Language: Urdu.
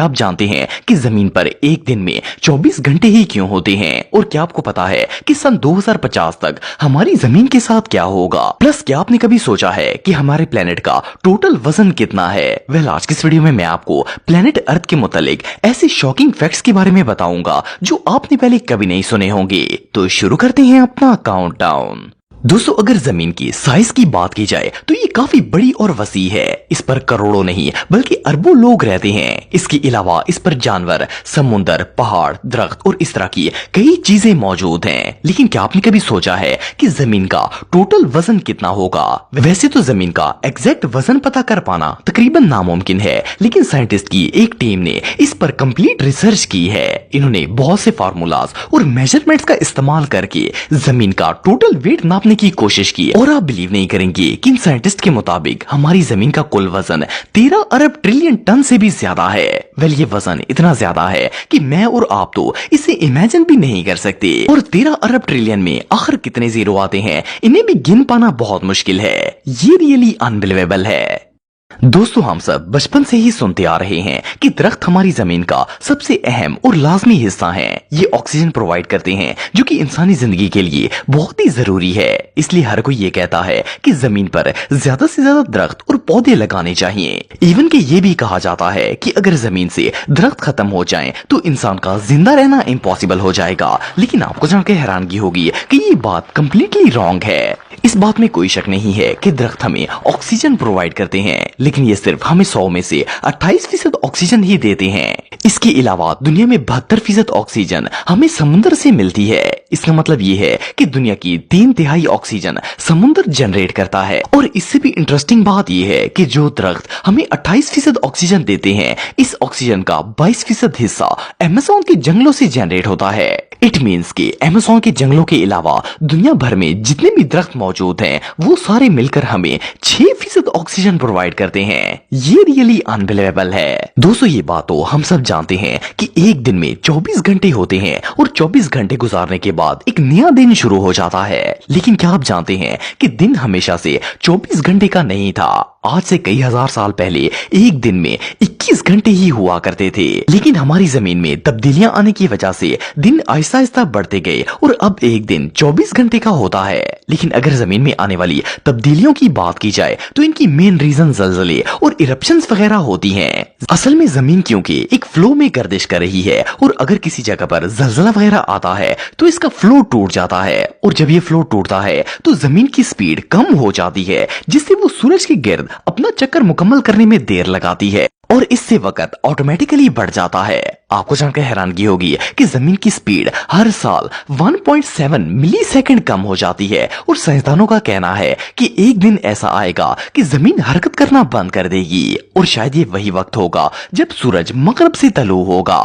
آپ جانتے ہیں کہ زمین پر ایک دن میں 24 گھنٹے ہی کیوں ہوتے ہیں؟ اور کیا آپ کو پتا ہے کہ سن 2050 تک ہماری زمین کے ساتھ کیا ہوگا؟ پلس کیا آپ نے کبھی سوچا ہے کہ ہمارے پلینٹ کا ٹوٹل وزن کتنا ہے؟ آج کی اس ویڈیو میں آپ کو پلینٹ ارتھ کے متعلق ایسے شاکنگ فیکٹس کے بارے میں بتاؤں گا جو آپ نے پہلے کبھی نہیں سنے ہوں گے۔ تو شروع کرتے ہیں اپنا کاؤنٹ ڈاؤن۔ دوستو، اگر زمین کی سائز کی بات کی جائے تو یہ کافی بڑی اور وسیع ہے۔ اس پر کروڑوں نہیں بلکہ اربوں لوگ رہتے ہیں۔ اس کے علاوہ اس پر جانور، سمندر، پہاڑ، درخت اور اس طرح کی کئی چیزیں موجود ہیں۔ لیکن کیا آپ نے کبھی سوچا ہے کہ زمین کا ٹوٹل وزن کتنا ہوگا؟ ویسے تو زمین کا ایگزیکٹ وزن پتا کر پانا تقریباً ناممکن ہے، لیکن سائنٹسٹ کی ایک ٹیم نے اس پر کمپلیٹ ریسرچ کی ہے۔ انہوں نے بہت سے فارمولاز اور میجرمنٹس کا استعمال کر کے زمین کا ٹوٹل ویٹ ناپنے کی کوشش کی، اور آپ بلیو نہیں کریں گے کہ ان سائنٹسٹ کے مطابق ہماری زمین کا کل وزن 13 ارب ٹریلین ٹن سے بھی زیادہ ہے۔ یہ وزن اتنا زیادہ ہے کہ میں اور آپ تو اسے امیجن بھی نہیں کر سکتے۔ اور 13 ارب ٹریلین میں آخر کتنے زیرو آتے ہیں انہیں بھی گن پانا بہت مشکل ہے۔ یہ ریئلی انبلیویبل ہے۔ دوستو، ہم سب بچپن سے ہی سنتے آ رہے ہیں کہ درخت ہماری زمین کا سب سے اہم اور لازمی حصہ ہیں۔ یہ آکسیجن پرووائیڈ کرتے ہیں جو کہ انسانی زندگی کے لیے بہت ہی ضروری ہے۔ اس لیے ہر کوئی یہ کہتا ہے کہ زمین پر زیادہ سے زیادہ درخت اور پودے لگانے چاہیے۔ ایون کہ یہ بھی کہا جاتا ہے کہ اگر زمین سے درخت ختم ہو جائیں تو انسان کا زندہ رہنا امپاسبل ہو جائے گا۔ لیکن آپ کو جان کے حیرانگی ہوگی کہ یہ بات کمپلیٹلی رانگ ہے۔ اس بات میں کوئی شک نہیں ہے کہ درخت ہمیں آکسیجن پرووائیڈ کرتے ہیں، لیکن یہ صرف ہمیں 100 میں سے 28% آکسیجن ہی دیتے ہیں۔ اس کے علاوہ دنیا میں 72% آکسیجن ہمیں سمندر سے ملتی ہے۔ اس کا مطلب یہ ہے کہ دنیا کی 3/3 آکسیجن سمندر جنریٹ کرتا ہے۔ اور اس سے بھی انٹرسٹنگ بات یہ ہے کہ جو درخت ہمیں 28% آکسیجن دیتے ہیں، اس آکسیجن کا 22% حصہ ایمیزون کے جنگلوں سے جنریٹ ہوتا ہے۔ اٹ مینس کہ ایمیزون کے جنگلوں کے علاوہ دنیا بھر میں جتنے بھی درخت موجود ہیں وہ سارے مل کر ہمیں 6% آکسیجن پرووائیڈ کرتے ہیں۔ یہ ریئلی انبلیویبل ہے۔ دوستو، یہ بات تو ہم سب جانتے ہیں کہ ایک دن میں 24 گھنٹے ہوتے ہیں، اور 24 گھنٹے گزارنے کے بعد ایک نیا دن شروع ہو جاتا ہے۔ لیکن کیا آپ جانتے ہیں کہ دن ہمیشہ سے 24 گھنٹے کا نہیں تھا؟ آج سے کئی ہزار سال پہلے ایک دن میں 21 گھنٹے ہی ہوا کرتے تھے۔ لیکن ہماری زمین میں تبدیلیاں آنے کی وجہ سے دن آہستہ آہستہ بڑھتے گئے، اور اب ایک دن 24 گھنٹے کا ہوتا ہے۔ لیکن اگر زمین میں آنے والی تبدیلیوں کی بات کی جائے تو ان کی مین ریزن زلزلے اور ایرپشنز وغیرہ ہوتی ہیں۔ اصل میں زمین کیونکہ ایک فلو میں گردش کر رہی ہے، اور اگر کسی جگہ پر زلزلہ وغیرہ آتا ہے تو اس کا فلو ٹوٹ جاتا ہے، اور جب یہ فلو ٹوٹتا ہے تو زمین کی سپیڈ کم ہو جاتی ہے، جس سے وہ سورج کے گرد اپنا چکر مکمل کرنے میں دیر لگاتی ہے، اور اس سے وقت آٹومیٹیکلی بڑھ جاتا ہے۔ آپ کو جان کر حیرانگی ہوگی کہ زمین کی سپیڈ ہر سال 1.7 ملی سیکنڈ کم ہو جاتی ہے، اور سائنسدانوں کا کہنا ہے کہ ایک دن ایسا آئے گا کہ زمین حرکت کرنا بند کر دے گی، اور شاید یہ وہی وقت ہوگا جب سورج مغرب سے طلوع ہوگا۔